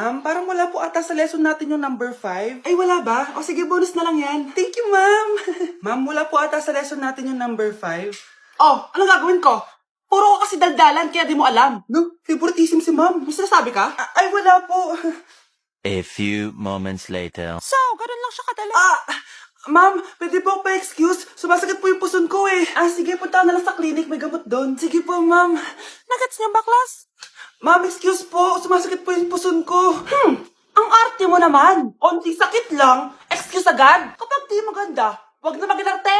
Ma'am, parang wala po ata sa lesson natin yung number 5. Ay, wala ba? O sige, bonus na lang yan. Thank you, ma'am. Ma'am, wala po ata sa lesson natin yung number 5. Oh, ano gagawin ko? Puro ko kasi daldalan, kaya di mo alam. No, favoritism si ma'am. Mas nasabi ka? Ay, wala po. A few moments later. So, ganun lang siya kadali. Ma'am, pwede po pa-excuse? Sumasakit po yung puson ko eh. Sige, punta na lang sa clinic. May gamot doon. Sige po, ma'am. Nagets niyo ba, class? Ma'am, excuse po. Sumasakit po yung puson ko. Ang arte mo naman. Onting sakit lang, excuse agad. Kapag di maganda, wag na mag-inarte.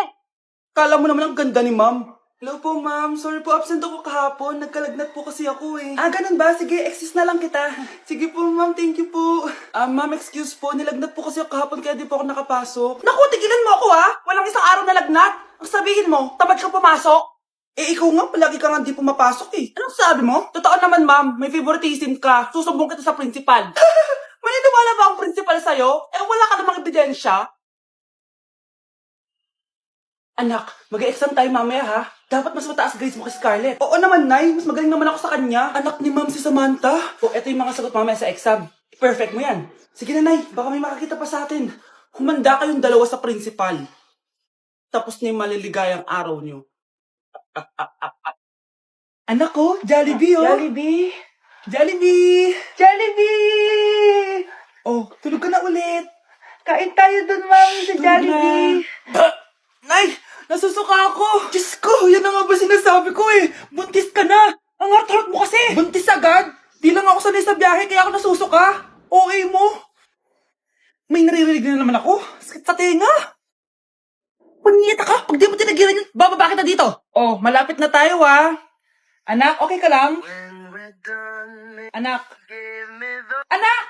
Kala mo naman ang ganda ni ma'am. Hello po, ma'am. Sorry po, absent ako kahapon. Nagkalagnat po kasi ako eh. Ganun ba? Sige, excuse na lang kita. Sige po, ma'am. Thank you po. Ma'am, excuse po. Nilagnat po kasi ako kahapon kaya di po ako nakapasok. Naku, tigilan mo ako ha. Walang isang araw na lagnat. Ang sabihin mo, tamad ka pumasok. Ikaw nga, palagi ka nga di pumapasok eh. Anong sabi mo? Totoo naman, ma'am. May favoritism ka. Susumbong kita sa principal. Maniniwala ba ang principal sa'yo? Wala ka namang ebidensya. Anak, mag-exam tayo mamaya ha. Dapat mas mataas grades mo kay Scarlett. Oo naman, Nay. Mas magaling naman ako sa kanya. Anak ni ma'am si Samantha. Eto yung mga sagot mamaya sa exam. Perfect mo yan. Sige na, Nay. Baka may makakita pa sa atin. Humanda kayong dalawa sa principal. Tapos na yung maliligayang araw nyo. Anak ko, Jollibee oh. Jollibee! Jollibee! Jollibee! Oh, tulog ka na ulit. Kain tayo dun, ma'am, sa Tulog na. Nay! Nasusuka ako! Diyos ko! Yan na nga ba sinasabi ko eh! Buntis ka na! Ang hart-hart mo kasi! Buntis agad? Di lang ako sanay sa biyahe kaya ako nasusuka! Okay mo? May naririnig na naman ako! Sakit sa tenga! Punyeta ka! Pag di mo tinagilan yun, bababa kita dito! Oh, malapit na tayo ah! Anak, okay ka lang? Anak! Anak!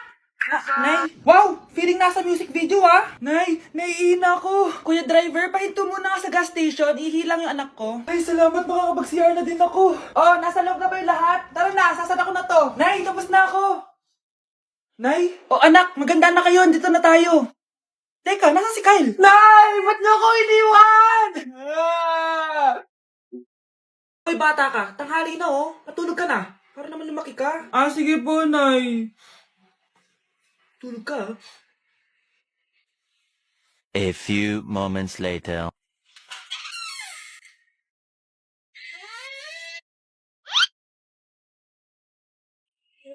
Nay! Wow! Feeling nasa music video ah! Nay! Naiina ako! Kuya driver, pahinto muna ka sa gas station. Ihilang yung anak ko. Ay, salamat. Makakapag-CR na din ako. Oh, nasa loob na ba yung lahat? Tara na, sasada ko na to. Nay, tapos na ako. Nay? Oh, anak, maganda na kayo. Dito na tayo. Teka, nasa si Kyle? Nay! Ba't niyo ako iniwan? Hoy, bata ka. Tanghali na oh. Matulog ka na. Para naman lumaki ka. Sige po, Nay. Tulog ka. A few moments later.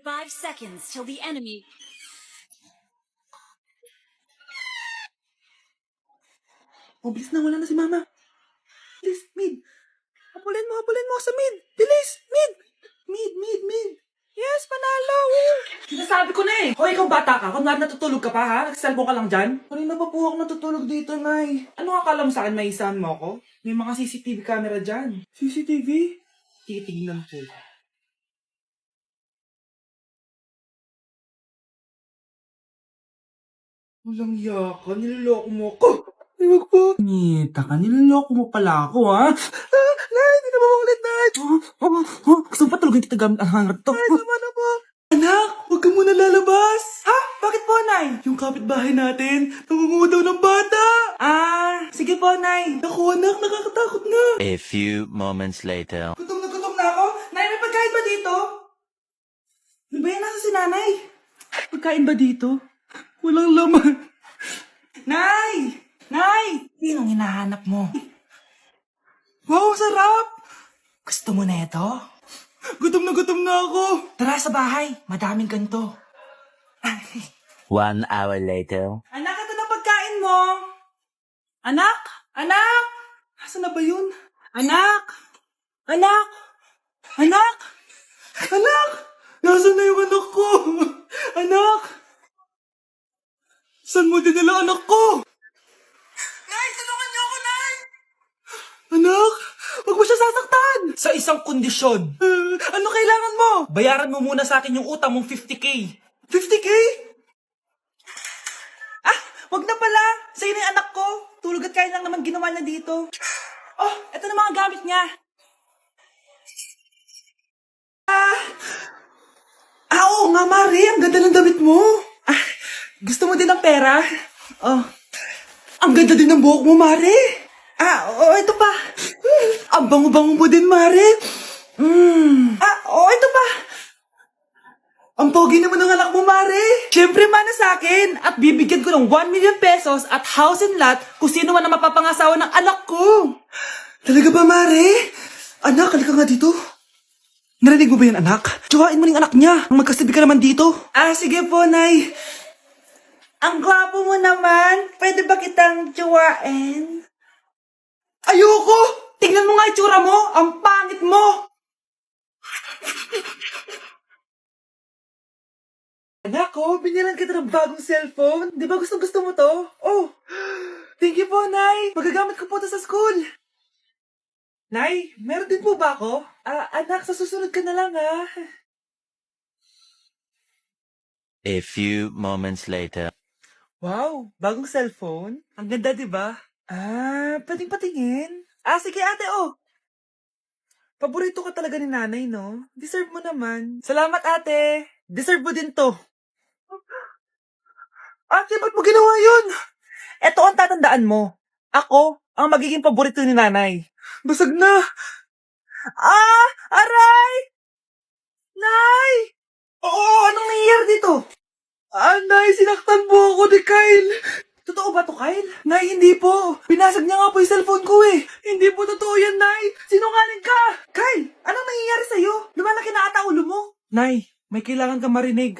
Five seconds till the enemy. Oh, bilis na. Wala na si Mama. Bilis, mid. Habulin mo ako sa mid. Bilis, mid. Mid. Yes, panalo. Sinasabi ko na eh. Hoy, ikaw bata ka. Kung natutulog ka pa ha? Nagsiselfon ka lang dyan? Kanina pa po ako natutulog dito, Nay. Ano akala mo sa akin? May isahan mo ako? May mga CCTV camera dyan. CCTV? Titignan po. Walang yaka. Niloloko mo ako. Ay, wag po. Nita ka. Niloloko mo pala ako, ha? Nay, hindi na mamulit, Nay. Gusto mo pa tulogin kita gamit ang hangar to? Ay, tama na po. Anak, huwag ka muna lalabas. Ha? Bakit po, Nay? Yung kapitbahay natin, nangunguha daw ng bata. Sige po, Nay. Naku, anak, nakakatakot na. A few moments later. Gutom na ako. Nay, may pagkain ba dito? Ano ba yan? Nasa si Nanay? Pagkain ba dito? Walang laman. Nay! Nay! Sinong hinahanap mo? Wow, sarap! Gusto mo na ito? Gutom na ako. Tara sa bahay, madaming ganito. 1 hour later. Anak, ito na pagkain mo. Anak! Anak! Asan na ba yun? Anak! Anak! Anak! Anak! Nasaan na yung anak ko? Anak! Saan mo dinala anak ko? Nay, tulungan niyo ako, Nay! Anak, huwag mo siya sasaktan! Sa isang kondisyon. Ano kailangan mo? Bayaran mo muna sa akin yung utang mong 50K. 50K? Wag na pala. Sa'yo na yung anak ko. Tulog at kain lang naman ginawa niya dito. Oh, eto na mga gamit niya. Oo nga, Mari. Ang ganda ng damit mo. Gusto mo din ng pera? Oh. Ang ganda din ng buhok mo, Mari. Ito pa. Ang bango-bango mo din, Mari. Ito pa. Ang pogi naman ng anak mo, Mari. Siyempre mana sa akin at bibigyan ko ng 1 million pesos at house and lot kung sino man ang mapapangasawa ng anak ko. Talaga ba, Mare? Anak, halika nga dito. Narinig mo ba yan, anak? Tsuhain mo ng anak niya. Ang magkasabi ka naman dito. Ah, sige po, Nay. Ang gwapo mo naman. Pwede ba kitang tsuwain? Ayoko! Tingnan mo nga itsura mo. Ang pangit mo. Anak ko, binilan kita ng bagong cellphone. Di ba gusto mo to? Oh, thank you po, Nay. Magagamit ko po to sa school. Nay, meron din po ba ako? Anak, sa susunod ka na lang, ha? A few moments later. Wow, bagong cellphone? Ang ganda, di ba? Pwedeng patingin. Sige ate, oh. Paborito ka talaga ni nanay, no? Deserve mo naman. Salamat, ate. Deserve mo din to. Ate, ba't mo ginawa yun? Eto ang tatandaan mo. Ako ang magiging paborito ni nanay. Basag na. Aray! Nay! Oo, anong nangyayari dito? Nay, sinaktan mo ako ni Kyle. Totoo ba to, Kyle? Nay, hindi po. Pinasag niya nga po yung cellphone ko eh. Hindi po totoo yan, Nay. Sinungaling ka. Kyle, anong nangyayari sa'yo? Lumalaki na ata ulo mo. Nay, may kailangan kang marinig.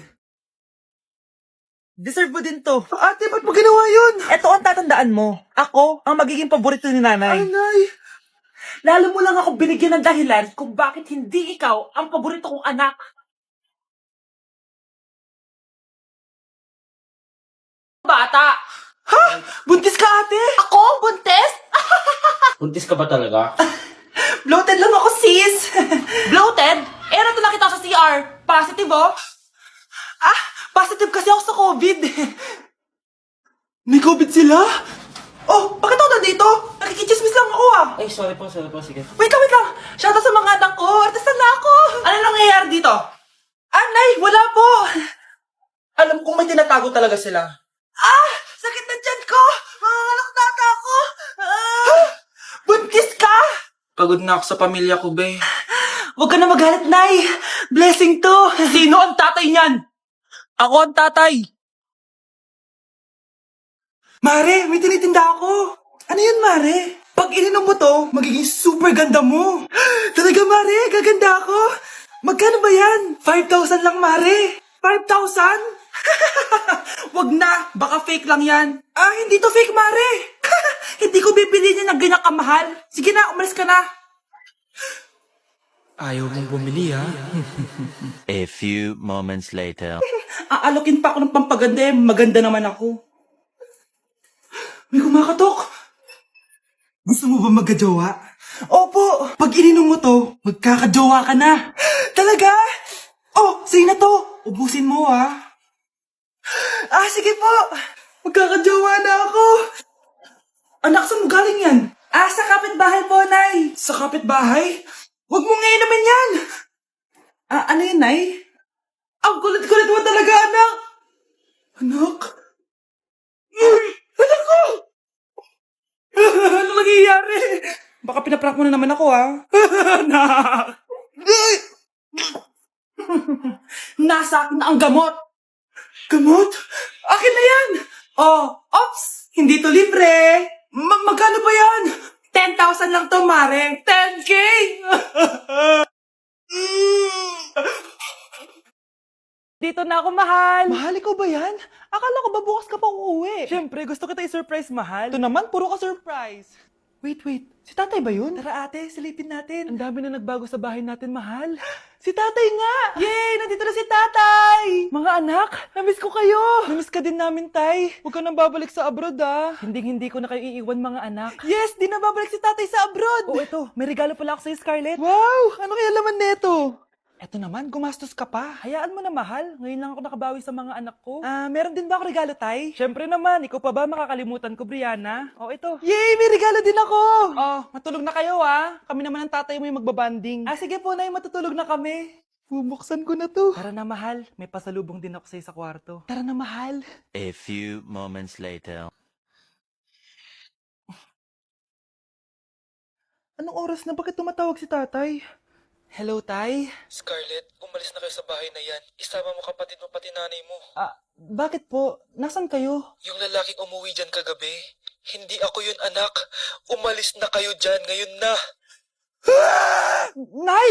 Deserve mo din to. Ate, ba't mo ginawa yun? Eto ang tatandaan mo. Ako ang magiging paborito ni nanay. Nay. Lalo mo lang ako binigyan ng dahilan kung bakit hindi ikaw ang paborito kong anak. Bata! Ha? Buntis ka, ate? Ako? Buntis? Buntis ka ba talaga? Bloated lang ako, sis. Bloated? Eh, nato nakita ko sa CR. Positive, oh. Positive kasi ako sa COVID. May COVID sila? Oh, bakit ako nandito? Nakikichismis lang ako, ah. Ay, sorry po, sige. Wait lang. Shoutout sa mga anak ko. Artista na ako. Ano nangyayari dito? Nay, wala po. Alam kong may tinatago talaga sila. Sakit na tiyan ko. Manganganak na ata ako. Buntis ka? Pagod na ako sa pamilya ko, be. Huwag ka na magalit, Nay. Blessing to. Sino ang tatay niyan? Ako ang tatay. Mare, may tinitinda ako. Ano yun, Mare? Pag ininom mo to, magiging super ganda mo. Talaga, Mare, gaganda ako. Magkano ba yan? 5,000 lang, Mare. 5,000? Wag na. Baka fake lang yan. Hindi to fake, Mare. Hindi ko bibili niya ng ganyan kamahal. Sige na, umalis ka na. Ayaw mong bumili, ha? A few moments later. Aalokin pa ako ng pampaganda eh. Maganda naman ako. May kumakatok. Gusto mo ba magkajowa? Opo. Pag ininom mo to, magkakajowa ka na. Talaga? Oh, sa'yo na to. Ubusin mo, ha? Sige po. Magkakajowa na ako. Anak, saan mo galing yan? Sa kapitbahay po, Nay. Sa kapitbahay? Huwag mo ngayon naman yan. Ano yun, Nay? Ang kulit-kulit mo talaga, anak. Anak? Anak ko! Ano nangyayari? Baka pinaprank mo na naman ako, ha? Anak! Nasa akin na ang gamot. Gamot? Akin na yan! Ops! Hindi to libre. Magkano ba yan? 10,000 lang to, Mare. 10K! Dito na ako, mahal. Mahal, ikaw ba yan? Akala ko ba bukas ka pa uuwi? Siyempre, gusto kita i-surprise, mahal. Ito naman, puro ka surprise. Wait. Si tatay ba yun? Tara ate, silipin natin. Ang dami na nagbago sa bahay natin, mahal. Si tatay nga! Yay! Nandito na si tatay! Mga anak, namiss ko kayo! Namiss ka din namin, tay. Huwag ka nang babalik sa abroad, ah. Hindi ko na kayo iiwan, mga anak. Yes! Di na babalik si tatay sa abroad! Oh, ito. May regalo pala ako sa'yo, Scarlett. Wow! Ano kaya laman neto? Eto naman, gumastos ka pa. Hayaan mo na, mahal. Ngayon lang ako nakabawi sa mga anak ko. Meron din ba ako regalo, tay? Siyempre naman, ikaw pa ba makakalimutan ko, Brianna? Oh, ito. Yay! May regalo din ako! Oh, matulog na kayo, ah. Kami naman ang tatay mo yung magbabanding. Sige po, nay, matutulog na kami. Bubuksan ko na to. Tara na, mahal. May pasalubong din ako sa'yo sa kwarto. Tara na, mahal. A few moments later. Anong oras na? Bakit tumatawag si tatay? Hello, Tay? Scarlett, umalis na kayo sa bahay na yan. Isama mo kapatid mo pati nanay mo. Bakit po? Nasaan kayo? Yung lalaking umuwi dyan kagabi. Hindi ako yun, anak. Umalis na kayo dyan ngayon na. Nay!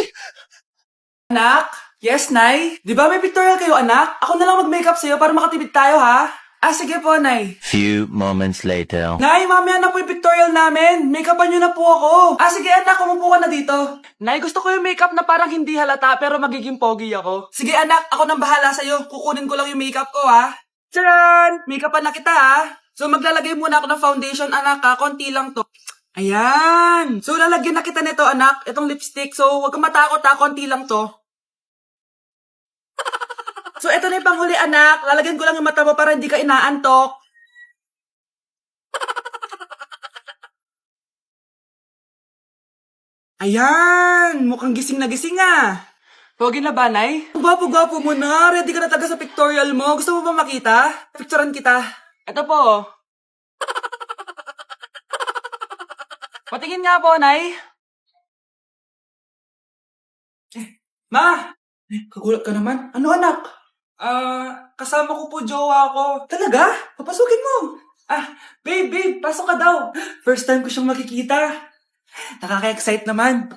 Anak? Yes, Nay? Di ba may pictorial kayo, anak? Ako na lang mag-makeup sa'yo para makatipid tayo, ha? Sige po, Nay. Few moments later. Nay, mamaya na po yung pictorial namin. Make-upan nyo na po ako. Sige, anak, umupo ka na dito. Nay, gusto ko yung makeup na parang hindi halata pero magiging pogi ako. Sige, anak, ako nang bahala sa'yo. Kukunin ko lang yung makeup ko, ha? Tcharan! Make-upan na kita, ha? So, maglalagay muna ako ng foundation, anak, ha? Konti lang to. Ayan! So, lalagyan na kita nito, anak. Itong lipstick. So, huwag kang matakot, ha? Konti lang to. So, eto na yung panghuli, anak. Lalagyan ko lang yung mata mo para hindi ka inaantok. Ayan! Mukhang gising na gising, ah. Pogi na ba, Nay? Gwapo-gwapo mo na. Ready ka na talaga sa pictorial mo. Gusto mo ba makita? Picturean kita. Eto po. Patingin nga po, Nay. Ma! Kagulat ka naman. Ano, anak? Kasama ko po jowa ko. Talaga? Papasukin mo. Babe, pasok ka daw. First time ko siyang makikita. Nakaka-excite naman.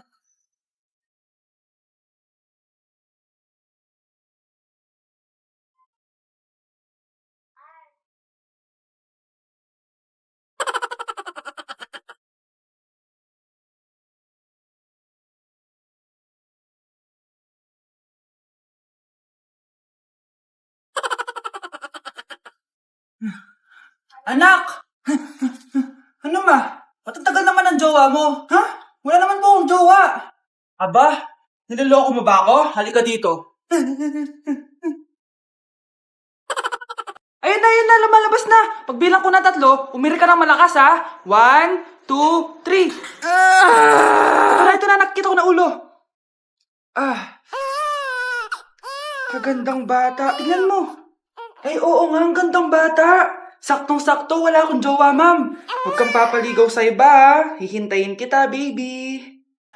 Anak! Ano ma? Ba't ang tagal naman ng jowa mo? Ha? Wala naman po akong jowa. Aba, niloloko mo ba ako? Halika dito. Ayun na, lumalabas na. Pagbilang ko na 3, umiri ka ng malakas ha. 1, 2, 3. Ito na, nakikita ko na ulo. Kagandang bata. Tingnan mo. Ay, oo nga, ang gandang bata. Saktong-sakto, wala akong jowa, ma'am. Huwag kang papaligaw sa iba, ha? Hihintayin kita, baby.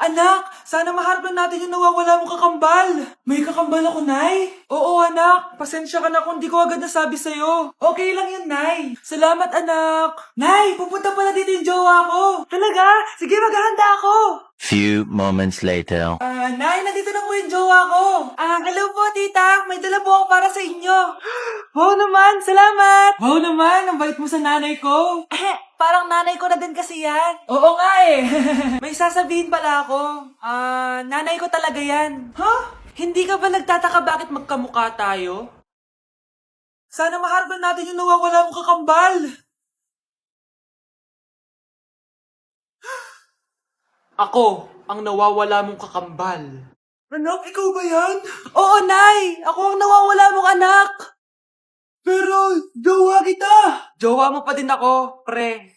Anak, sana maharap lang natin yung nawawala mong kakambal. May kakambal ako, Nay. Oo, anak. Pasensya ka na kung di ko agad nasabi sa'yo. Okay lang yun, Nay. Salamat, anak. Nay, pupunta pala dito yung jowa ko. Talaga? Sige, maghahanda ako. Few moments later. Nay, nandito na po yung jowa ko. Hello po, tita. May dala po ako para sa inyo. Wow naman, salamat. Wow naman, ang bait mo sa nanay ko. Parang nanay ko na din kasi yan. Oo nga eh. May sasabihin pala ako. Nanay ko talaga yan. Hindi ka ba nagtataka bakit magkamukha tayo? Sana maharap natin yung nawawala mong kakambal. Ako, ang nawawala mong kakambal. Anak, ikaw ba yan? Oo, Nay! Ako ang nawawala mong anak! Pero, jowa kita! Jowa mo pa din ako, pre.